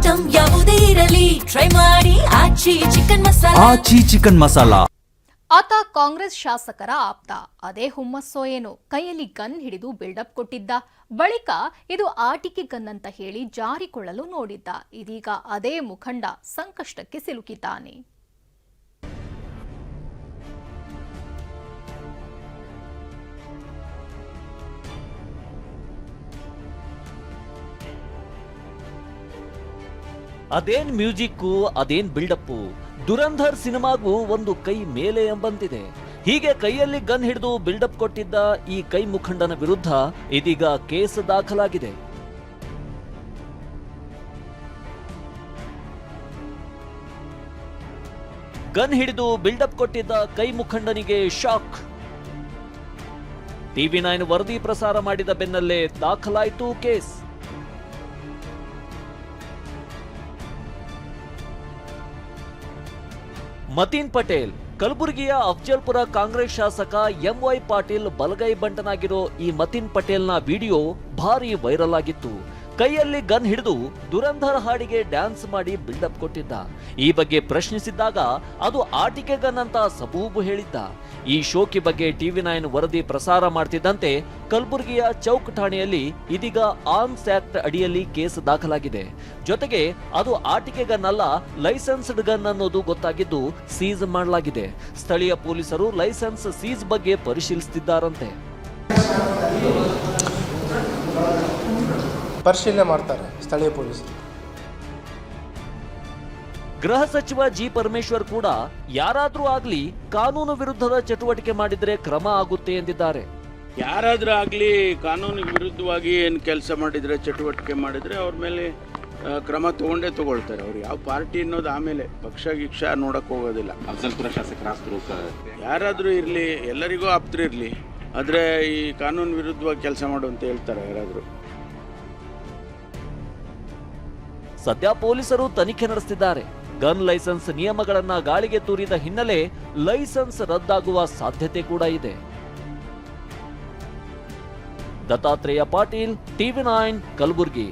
Item ಯಾವುದೇ ಇರಲಿ try ಮಾಡಿ ಆಚಿ ಚಿಕನ್ ಮಸಾಲಾ. ಆತ ಕಾಂಗ್ರೆಸ್ ಶಾಸಕರ ಆಪ್ತ. ಅದೇ ಹುಮ್ಮಸ್ಸೋ ಏನೋ ಕೈಯಲ್ಲಿ ಗನ್ ಹಿಡಿದು ಬಿಲ್ಡಪ್ ಕೊಟ್ಟಿದ್ದ. ಬಳಿಕ ಇದು ಆಟಿಕೆ ಗನ್ ಅಂತ ಹೇಳಿ ಜಾರಿಕೊಳ್ಳಲು ನೋಡಿದ್ದ. ಇದೀಗ ಅದೇ ಮುಖಂಡ ಸಂಕಷ್ಟಕ್ಕೆ ಸಿಲುಕಿದ್ದಾನೆ. ಅದೇನ್ ಮ್ಯೂಸಿಕ್ಕು, ಅದೇನ್ ಬಿಲ್ಡಪ್ಪು. ದುರಂಧರ್ ಸಿನಿಮಾಗೂ ಒಂದು ಕೈ ಮೇಲೆ ಎಂಬಂತಿದೆ. ಹೀಗೆ ಕೈಯಲ್ಲಿ ಗನ್ ಹಿಡಿದು ಬಿಲ್ಡಪ್ ಕೊಟ್ಟಿದ್ದ ಈ ಕೈ ಮುಖಂಡನ ವಿರುದ್ಧ ಇದೀಗ ಕೇಸ್ ದಾಖಲಾಗಿದೆ. ಗನ್ ಹಿಡಿದು ಬಿಲ್ಡಪ್ ಕೊಟ್ಟಿದ್ದ ಕೈ ಮುಖಂಡನಿಗೆ ಶಾಕ್. ಟಿವಿ9 ವರದಿ ಪ್ರಸಾರ ಮಾಡಿದ ಬೆನ್ನಲ್ಲೇ ದಾಖಲಾಯಿತು ಕೇಸ್. ಮತೀನ್ ಪಟೇಲ್, ಕಲಬುರಗಿಯ ಅಫ್ಜಲ್ಪುರ ಕಾಂಗ್ರೆಸ್ ಶಾಸಕ ಎಂವೈ ಪಾಟೀಲ್ ಬಲಗೈ ಬಂಟನಾಗಿರೋ ಈ ಮತೀನ್ ಪಟೇಲ್ನ ವಿಡಿಯೋ ಭಾರಿ ವೈರಲ್ ಆಗಿತ್ತು. ಕೈಯಲ್ಲಿ ಗನ್ ಹಿಡಿದು ದುರಂಧರ್ ಹಾಡಿಗೆ ಡ್ಯಾನ್ಸ್ ಮಾಡಿ ಬಿಲ್ಡಪ್ ಕೊಟ್ಟಿದ್ದ. ಈ ಬಗ್ಗೆ ಪ್ರಶ್ನಿಸಿದ್ದಾಗ ಅದು ಆಟಿಕೆ ಗನ್ ಅಂತ ಸಬೂಬು ಹೇಳಿದ್ದ. ಈ ಶೋಕಿ ಬಗ್ಗೆ ಟಿವಿ9 ವರದಿ ಪ್ರಸಾರ ಮಾಡ್ತಿದ್ದಂತೆ ಕಲಬುರಗಿಯ ಚೌಕ್ ಠಾಣೆಯಲ್ಲಿ ಇದೀಗ ಆರ್ಮ್ಸ್ ಆಕ್ಟ್ ಅಡಿಯಲ್ಲಿ ಕೇಸ್ ದಾಖಲಾಗಿದೆ. ಜೊತೆಗೆ ಅದು ಆಟಿಕೆ ಗನ್ ಅಲ್ಲ, ಲೈಸೆನ್ಸ್ಡ್ ಗನ್ ಅನ್ನೋದು ಗೊತ್ತಾಗಿದ್ದು ಸೀಸ್ ಮಾಡಲಾಗಿದೆ. ಸ್ಥಳೀಯ ಪೊಲೀಸರು ಲೈಸೆನ್ಸ್ ಸೀಸ್ ಬಗ್ಗೆ ಪರಿಶೀಲಿಸುತ್ತಿದ್ದಾರಂತೆ. ಪರಿಶೀಲನೆ ಮಾಡ್ತಾರೆ ಸ್ಥಳೀಯ ಪೊಲೀಸರು. ಗೃಹ ಸಚಿವ ಜಿ ಪರಮೇಶ್ವರ್ ಕೂಡ ಯಾರಾದ್ರೂ ಆಗ್ಲಿ ಕಾನೂನು ವಿರುದ್ಧದ ಚಟುವಟಿಕೆ ಮಾಡಿದ್ರೆ ಕ್ರಮ ಆಗುತ್ತೆ ಎಂದಿದ್ದಾರೆ. ಯಾರಾದ್ರೂ ಆಗ್ಲಿ ಕಾನೂನಿಗೆ ವಿರುದ್ಧವಾಗಿ ಏನು ಕೆಲಸ ಮಾಡಿದ್ರೆ, ಚಟುವಟಿಕೆ ಮಾಡಿದ್ರೆ ಅವ್ರ ಮೇಲೆ ಕ್ರಮ ತಗೊಳ್ತಾರೆ. ಅವ್ರು ಯಾವ ಪಾರ್ಟಿ ಅನ್ನೋದು ಆಮೇಲೆ ಪಕ್ಷ ಗಿಕ್ಷ ನೋಡಕ್ ಹೋಗೋದಿಲ್ಲ. ಅಫ್ಜಲ್ಪುರ ಶಾಸಕರಾದ್ರು ಯಾರಾದ್ರೂ ಇರ್ಲಿ, ಎಲ್ಲರಿಗೂ ಆಪ್ತರು ಇರ್ಲಿ, ಆದ್ರೆ ಈ ಕಾನೂನು ವಿರುದ್ಧವಾಗಿ ಕೆಲಸ ಮಾಡು ಅಂತ ಹೇಳ್ತಾರೆ ಯಾರಾದ್ರೂ. ಸದ್ಯ ಪೊಲೀಸರು ತನಿಖೆ ನಡೆಸುತ್ತಿದ್ದಾರೆ. ಗನ್ ಲೈಸೆನ್ಸ್ ನಿಯಮಗಳನ್ನ ಗಾಳಿಗೆ ತೂರಿದ ಹಿನ್ನೆಲೆ ಲೈಸೆನ್ಸ್ ರದ್ದಾಗುವ ಸಾಧ್ಯತೆ ಕೂಡ ಇದೆ. ದತ್ತಾತ್ರೇಯ ಪಾಟೀಲ್, ಟಿವಿ9 ಕಲಬುರಗಿ.